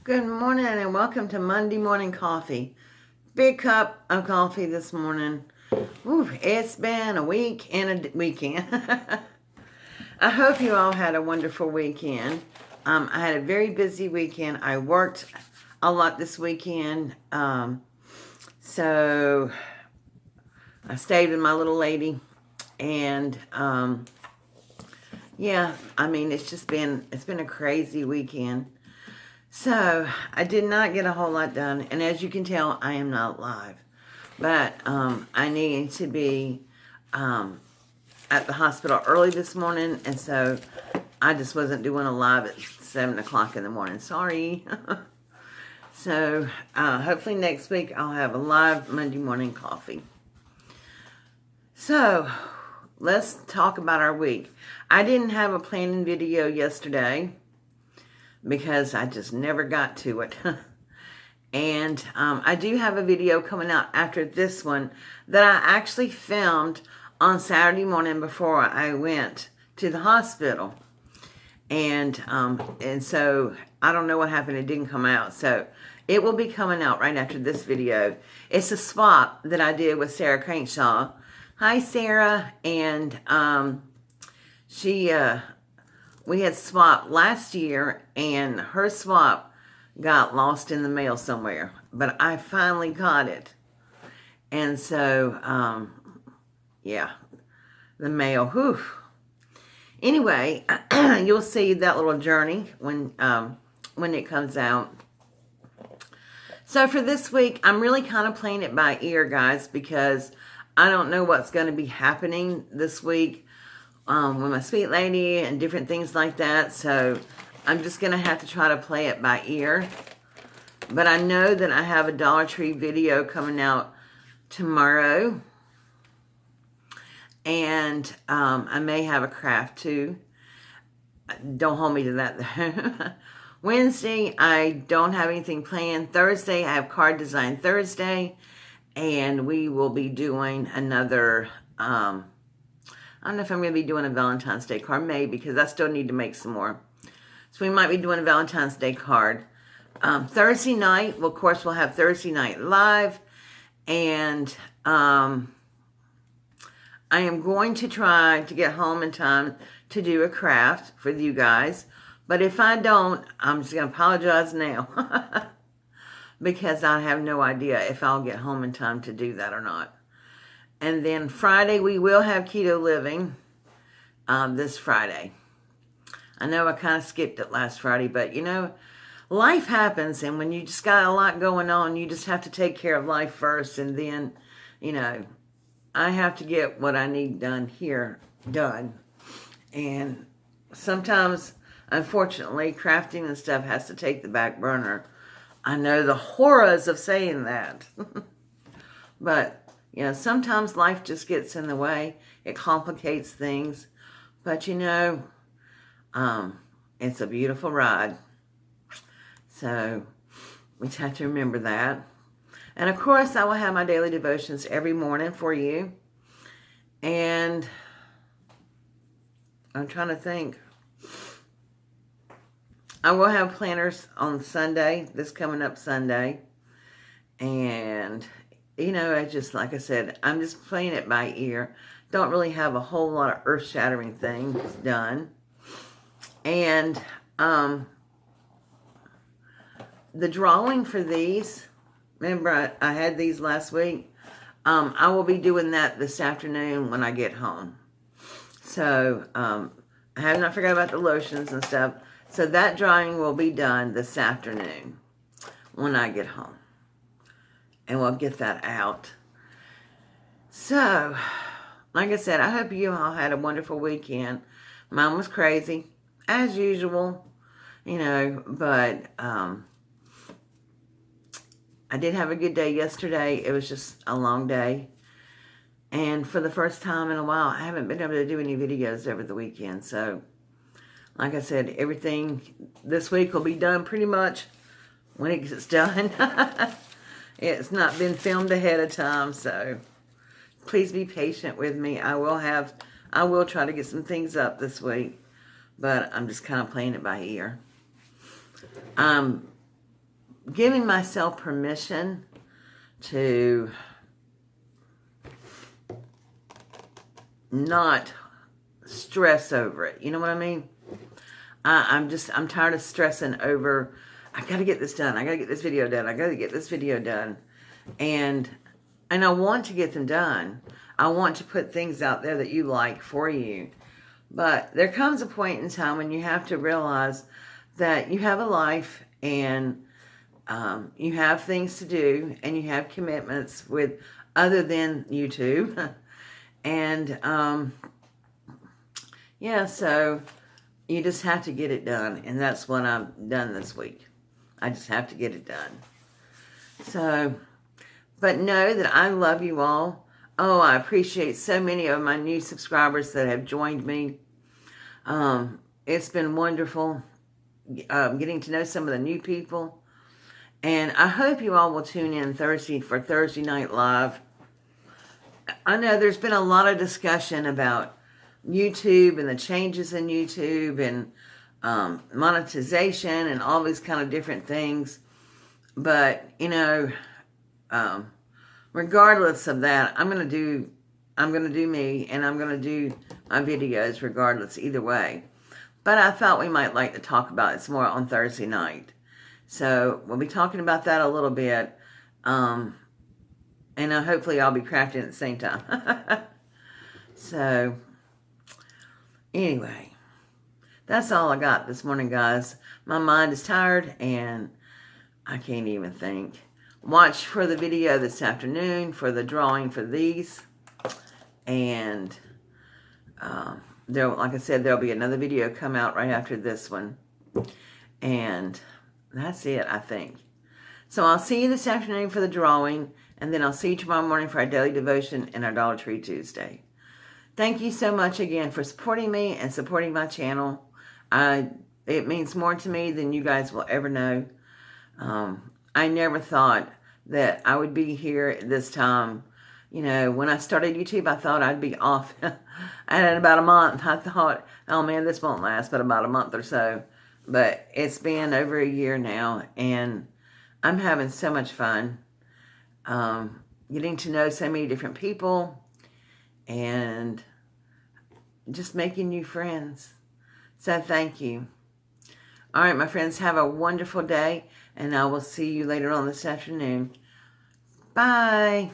Good morning and welcome to Monday Morning Coffee. Big cup of coffee this morning. Ooh, it's been a week and a weekend. I hope you all had a wonderful weekend. I had a very busy weekend. I worked a lot this weekend. So I stayed with my little lady and yeah, I mean, it's been a crazy weekend. So, I did not get a whole lot done, and as you can tell, I am not live. But I needed to be at the hospital early this morning, and so I just wasn't doing a live at 7 o'clock in the morning. Sorry. So, hopefully next week I'll have a live Monday morning coffee. So, let's talk about our week. I didn't have a planning video yesterday, because I just never got to it. And I do have a video coming out after this one that I actually filmed on Saturday morning before I went to the hospital. And so I don't know what happened. It didn't come out. So it will be coming out right after this video. It's a swap that I did with Sarah Crankshaw. Hi, Sarah. And we had swapped last year, and her swap got lost in the mail somewhere. But I finally got it. And so, yeah, the mail, whew. Anyway, you'll see that little journey when it comes out. So for this week, I'm really kind of playing it by ear, guys, because I don't know what's going to be happening this week. With my sweet lady and different things like that. So I'm just going to have to try to play it by ear. But I know that I have a Dollar Tree video coming out tomorrow. And I may have a craft too. Don't hold me to that though. Wednesday, I don't have anything planned. Thursday, I have card design Thursday. And we will be doing another... I don't know if I'm going to be doing a Valentine's Day card. Maybe, because I still need to make some more. So we might be doing a Valentine's Day card. Thursday night, well, of course, we'll have Thursday night live. And I am going to try to get home in time to do a craft for you guys. But if I don't, I'm just going to apologize now. Because I have no idea if I'll get home in time to do that or not. And then Friday, we will have Keto Living this Friday. I know I kind of skipped it last Friday, but, you know, life happens. And when you just got a lot going on, you just have to take care of life first. And then, you know, I have to get what I need done here done. And sometimes, unfortunately, crafting and stuff has to take the back burner. I know the horrors of saying that. But... you know, sometimes life just gets in the way. It complicates things. But, you know, it's a beautiful ride. So, we just have to remember that. And, of course, I will have my daily devotions every morning for you. And I'm trying to think. I will have planners on Sunday, this coming up Sunday. And... you know, I just, like I said, I'm just playing it by ear. Don't really have a whole lot of earth-shattering things done. And the drawing for these, remember I had these last week. I will be doing that this afternoon when I get home. So I have not forgot about the lotions and stuff. So that drawing will be done this afternoon when I get home. And we'll get that out. So, like I said, I hope you all had a wonderful weekend. Mine was crazy, as usual, you know, but I did have a good day yesterday. It was just a long day. And for the first time in a while, I haven't been able to do any videos over the weekend. So, like I said, everything this week will be done pretty much when it gets done. It's not been filmed ahead of time, so please be patient with me. I will try to get some things up this week, but I'm just kind of playing it by ear. giving myself permission to not stress over it. You know what I mean? I'm tired of stressing over, I got to get this done. I got to get this video done. I got to get this video done. And I want to get them done. I want to put things out there that you like for you. But there comes a point in time when you have to realize that you have a life and you have things to do and you have commitments with other than YouTube. And yeah, so you just have to get it done. And that's what I've done this week. I just have to get it done. So, but know that I love you all. Oh, I appreciate so many of my new subscribers that have joined me. It's been wonderful getting to know some of the new people. And I hope you all will tune in Thursday for Thursday Night Live. I know there's been a lot of discussion about YouTube and the changes in YouTube and monetization and all these kind of different things. But, you know, regardless of that, I'm going to do me, and I'm going to do my videos regardless either way. But I thought we might like to talk about it some more on Thursday night. So we'll be talking about that a little bit. And hopefully I'll be crafting at the same time. So anyway, that's all I got this morning, guys. My mind is tired and I can't even think. Watch for the video this afternoon for the drawing for these. And like I said, there'll be another video come out right after this one. And that's it, I think. So I'll see you this afternoon for the drawing. And then I'll see you tomorrow morning for our daily devotion and our Dollar Tree Tuesday. Thank you so much again for supporting me and supporting my channel. It means more to me than you guys will ever know. I never thought that I would be here at this time. You know, when I started YouTube, I thought I'd be off. And in about a month, I thought, oh man, this won't last but about a month or so. But it's been over a year now, and I'm having so much fun. Getting to know so many different people and just making new friends. So thank you. All right, my friends, have a wonderful day, and I will see you later on this afternoon. Bye.